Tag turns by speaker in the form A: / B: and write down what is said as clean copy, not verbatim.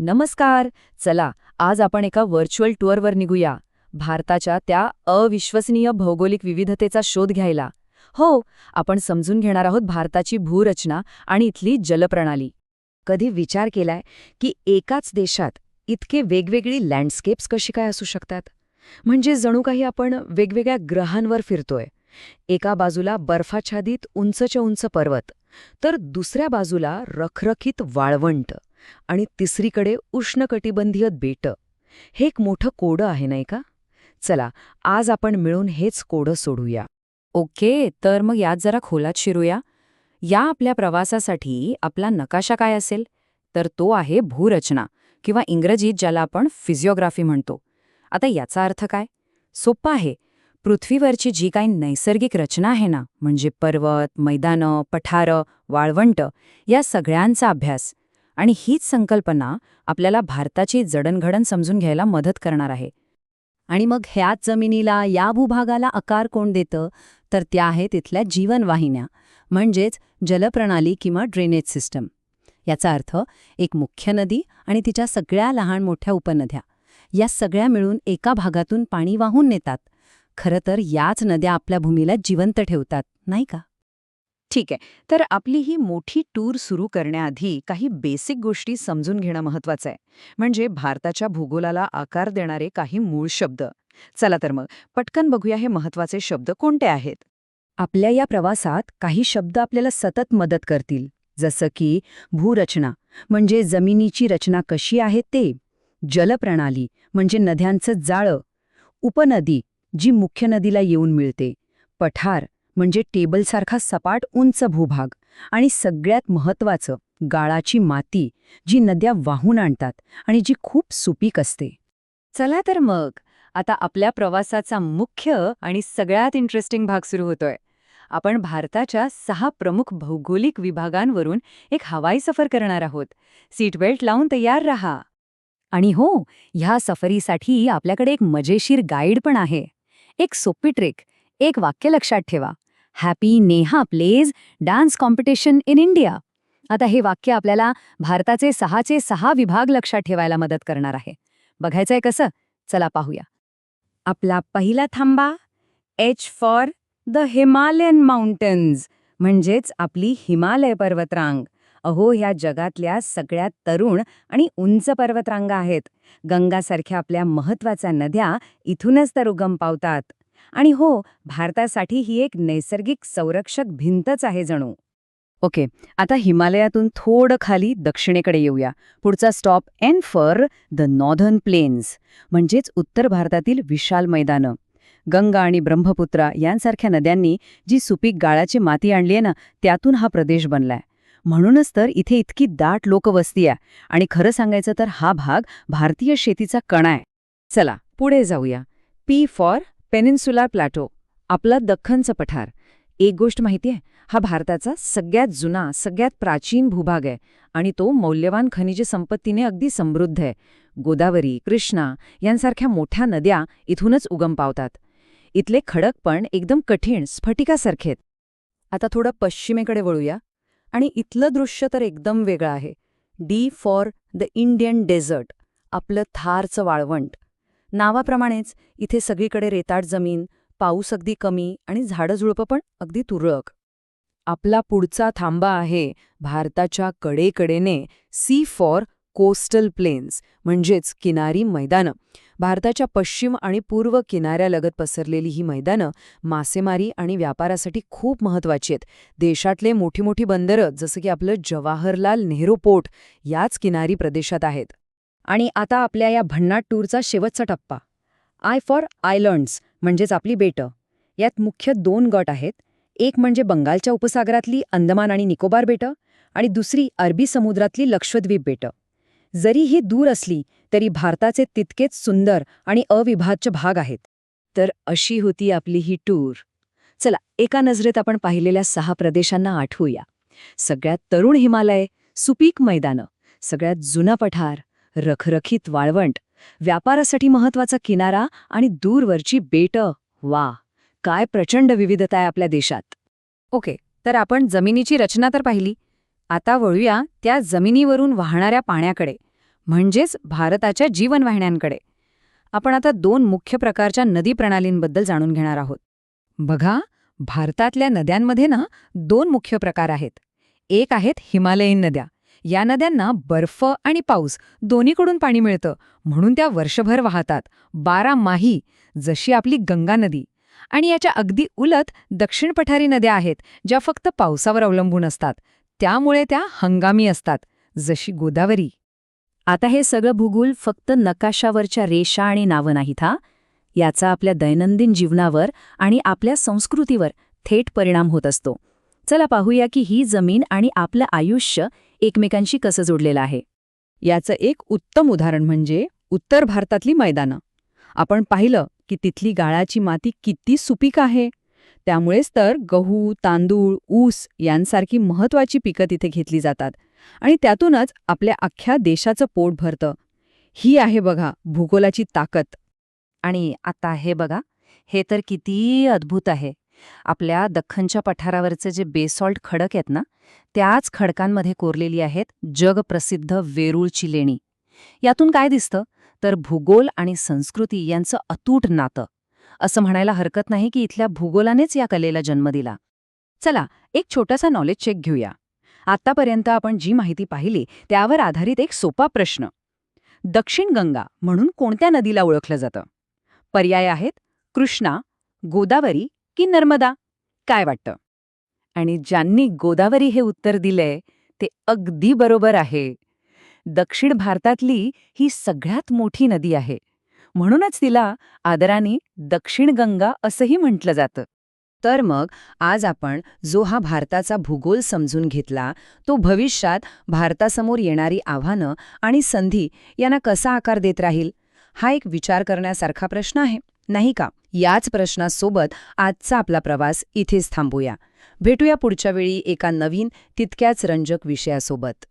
A: नमस्कार. चला, आज आपण एका व्हर्च्युअल टूरवर निघूया. भारताच्या त्या अविश्वसनीय भौगोलिक विविधतेचा शोध घ्यायला. हो, आपण समजून घेणार आहोत भारताची भूरचना आणि इथली जलप्रणाली. कधी विचार केलाय की एकाच देशात इतके वेगवेगळी लँडस्केप्स कशी काय असू शकतात? म्हणजे जणू काही आपण वेगवेगळ्या ग्रहांवर फिरतोय. एका बाजूला बर्फाच्छादित उंचच्या उंच पर्वत, तर दुसऱ्या बाजूला रखरखीत वाळवंट आणि तिसरीकडे उष्णकटिबंधीय बेटं. हे एक मोठं कोडं आहे नाही का? चला, आज आपण मिळून हेच कोडं सोडूया. ओके, तर मग यात जरा खोलात शिरूया. या आपल्या प्रवासासाठी आपला नकाशा काय असेल? तर तो आहे भूरचना, किंवा इंग्रजीत ज्याला आपण फिजिओग्राफी म्हणतो. आता याचा अर्थ काय? सोप्पा आहे. पृथ्वीवरची जी काही नैसर्गिक रचना आहे ना, म्हणजे पर्वत, मैदानं, पठारं, वाळवंट, या सगळ्यांचा अभ्यास. आणि हीच संकल्पना आपल्याला भारताची जडणघडण समजून घ्यायला मदत करणार आहे. आणि मग ह्याच जमिनीला, या भूभागाला आकार कोण देतं? तर त्या आहेत तिथल्या जीवनवाहिन्या, म्हणजेच जलप्रणाली किंवा ड्रेनेज सिस्टम. याचा अर्थ एक मुख्य नदी आणि तिच्या सगळ्या लहान मोठ्या उपनद्या, या सगळ्या मिळून एका भागातून पाणी वाहून नेतात. खरं तर याच नद्या आपल्या भूमीला जिवंत ठेवतात, नाही का? ठीक आहे, तर आपली ही मोठी टूर सुरू करण्याआधी काही बेसिक गोष्टी समजून घेणं महत्वाचं आहे. म्हणजे भारताच्या भूगोलाला आकार देणारे काही मूळ शब्द. चला तर मग पटकन बघूया हे महत्वाचे शब्द कोणते आहेत. आपल्या या प्रवासात काही शब्द आपल्याला सतत मदत करतील, जसं की भूरचना म्हणजे जमिनीची रचना कशी आहे ते, जलप्रणाली म्हणजे नद्यांचं जाळं, उपनदी जी मुख्य नदीला येऊन मिळते, पठार म्हणजे टेबलसारखा सपाट उंच भूभाग, आणि सगळ्यात महत्त्वाचं गाळाची माती, जी नद्या वाहून आणतात आणि जी खूप सुपीक असते. चला तर मग आता आपल्या प्रवासाचा मुख्य आणि सगळ्यात इंटरेस्टिंग भाग सुरू होतोय. आपण भारताच्या 6 प्रमुख भौगोलिक विभागांवरून एक हवाई सफर करणार आहोत. सीट बेल्ट लावून तयार राहा. आणि हो, ह्या सफरीसाठी आपल्याकडे एक मजेशीर गाईड पण आहे. एक सोपी ट्रिक, एक वाक्य लक्षात ठेवा. Happy Neha plays dance competition in India. आता हे वाक्य आपल्याला भारताचे 6चे 6 विभाग लक्षात ठेवायला मदत करणार आहे. बघायचंय कसं? चला पाहूया. आपला पहिला थांबा, H for the Himalayan mountains, म्हणजेच आपली हिमालय पर्वतरांग. अहो, ह्या जगातल्या सगळ्यात तरुण आणि उंच पर्वतरांगा आहेत. गंगासारख्या आपल्या महत्वाच्या नद्या इथूनच तर उगम पावतात. आणि हो, भारतासाठी ही एक नैसर्गिक संरक्षक भिंतच आहे जणू. ओके, आता हिमालयातून थोडं खाली दक्षिणेकडे येऊया. पुढचा stop N for the northern plains, म्हणजेच उत्तर भारतातील विशाल मैदानं. गंगा आणि ब्रह्मपुत्रा यांसारख्या नद्यांनी जी सुपीक गाळाची माती आणली आहे ना, त्यातून हा प्रदेश बनलाय. म्हणूनच तर इथे इतकी दाट लोकवस्ती आहे. आणि खरं सांगायचं तर हा भाग भारतीय शेतीचा कणा आहे. चला पुढे जाऊया. पी फॉर पेनिन्सुलर प्लॅटो, आपला दख्खनचं पठार. एक गोष्ट माहितीये, हा भारताचा सगळ्यात जुना, सगळ्यात प्राचीन भूभाग आहे आणि तो मौल्यवान खनिज संपत्तीने अगदी समृद्ध आहे. गोदावरी, कृष्णा यांसारख्या मोठ्या नद्या इथूनच उगम पावतात. इथले खडक पण एकदम कठीण, स्फटिकासारखेत. आता थोडं पश्चिमेकडे वळूया आणि इथलं दृश्य तर एकदम वेगळं आहे. D for the Indian desert, आपलं थारचं वाळवंट. नावाप्रमाणेच इथे सगळीकडे रेताट जमीन, पाऊस अगदी कमी आणि झाडं-झुडपं पण अगदी तुरळक. आपला पुढचा थांबा आहे भारताच्या कडेकडेने सी फॉर कोस्टल प्लेन्स, म्हणजेच किनारी मैदानं. भारताच्या पश्चिम आणि पूर्व किनाऱ्यालगत पसरलेली ही मैदानं मासेमारी आणि व्यापारासाठी खूप महत्त्वाची आहेत. देशातले मोठी मोठी बंदरं, जसं की आपलं जवाहरलाल नेहरू पोर्ट, याच किनारी प्रदेशात आहेत. आणि आता आपल्या या भन्नाट टूरचा शेवटचा टप्पा, आय फॉर आयलँड्स, म्हणजेच आपली बेटं. यात मुख्य 2 गट आहेत. एक म्हणजे बंगालच्या उपसागरातली अंदमान आणि निकोबार बेटं, आणि दुसरी अरबी समुद्रातली लक्षद्वीप बेटं. जरी ही दूर असली तरी भारताचे तितकेच सुंदर आणि अविभाज्य भाग आहेत. तर अशी होती आपली ही टूर. चला, एका नजरेत आपण पाहिलेल्या 6 प्रदेशांना आठवूया. सगळ्यात तरुण हिमालय, सुपीक मैदानं, सगळ्यात जुना पठार, रखरखीत वाळवंट, व्यापारासाठी महत्वाचा किनारा आणि दूरवरची बेटं. वा, काय प्रचंड विविधता आहे आपल्या देशात. ओके, तर आपण जमिनीची रचना तर पाहिली. आता वळूया त्या जमिनीवरून वाहणाऱ्या पाण्याकडे, म्हणजेच भारताच्या जीवनवाहिन्यांकडे. आपण आता 2 मुख्य प्रकारच्या नदी प्रणालींबद्दल जाणून घेणार आहोत. बघा, भारतातल्या नद्यांमध्ये 2 मुख्य प्रकार आहेत. एक आहेत हिमालयीन नद्या. या नद्यांना बर्फ आणि पाऊस दोन्हीकडून पाणी मिळतं, म्हणून त्या वर्षभर वाहतात, 12 माही, जशी आपली गंगा नदी. आणि याच्या अगदी उलट दक्षिण पठारी नद्या आहेत, ज्या फक्त पावसावर अवलंबून असतात. त्यामुळे त्या हंगामी असतात, जशी गोदावरी. आता हे सगळं भूगोल फक्त नकाशावरच्या रेषा आणि नावं नाहीत हा. याचा आपल्या दैनंदिन जीवनावर आणि आपल्या संस्कृतीवर थेट परिणाम होत असतो. चला पाहूया की ही जमीन आणि आपलं आयुष्य एकमेकांशी कसं जोडलेलं आहे. याचं एक उत्तम उदाहरण म्हणजे उत्तर भारतातली मैदानं. आपण पाहिलं की तिथली गाळाची माती किती सुपीक आहे. त्यामुळेच तर गहू, तांदूळ, ऊस यांसारखी महत्वाची पिकं तिथे घेतली जातात आणि त्यातूनच आपल्या अख्ख्या देशाचं पोट भरतं. ही आहे बघा भूगोलाची ताकद. आणि आता हे बघा, हे तर किती अद्भुत आहे. आपल्या दख्खनच्या पठारावरचे जे बेसॉल्ट खडक आहेत ना, त्याच खडकांमध्ये कोरलेली आहेत जगप्रसिद्ध वेरूळची लेणी. यातून काय दिसतं तर भूगोल आणि संस्कृती यांचं अतूट नातं. असं म्हणायला हरकत नाही की इथल्या भूगोलानेच या कलेला जन्म दिला. चला एक छोटासा नॉलेज चेक घेऊया. आतापर्यंत आपण जी माहिती पाहिली त्यावर आधारित एक सोपा प्रश्न. दक्षिण गंगा म्हणून कोणत्या नदीला ओळखलं जातं? पर्याय आहेत कृष्णा, गोदावरी की नर्मदा. काय वाटतं? आणि ज्यांनी गोदावरी हे उत्तर दिलंय ते अगदी बरोबर आहे. दक्षिण भारतातली ही सगळ्यात मोठी नदी आहे, म्हणूनच तिला आदराने दक्षिण गंगा असंही म्हटलं जातं. तर मग आज आपण जो हा भारताचा भूगोल समजून घेतला, तो भविष्यात भारतासमोर येणारी आव्हानं आणि संधी यांना कसा आकार देत राहील, हा एक विचार करण्यासारखा प्रश्न आहे, नाही का? याच प्रश्नासोबत आजचा आपला प्रवास इथेच थांबूया. भेटूया पुढच्या वेळी एका नवीन तितक्याच रंजक विषयासोबत.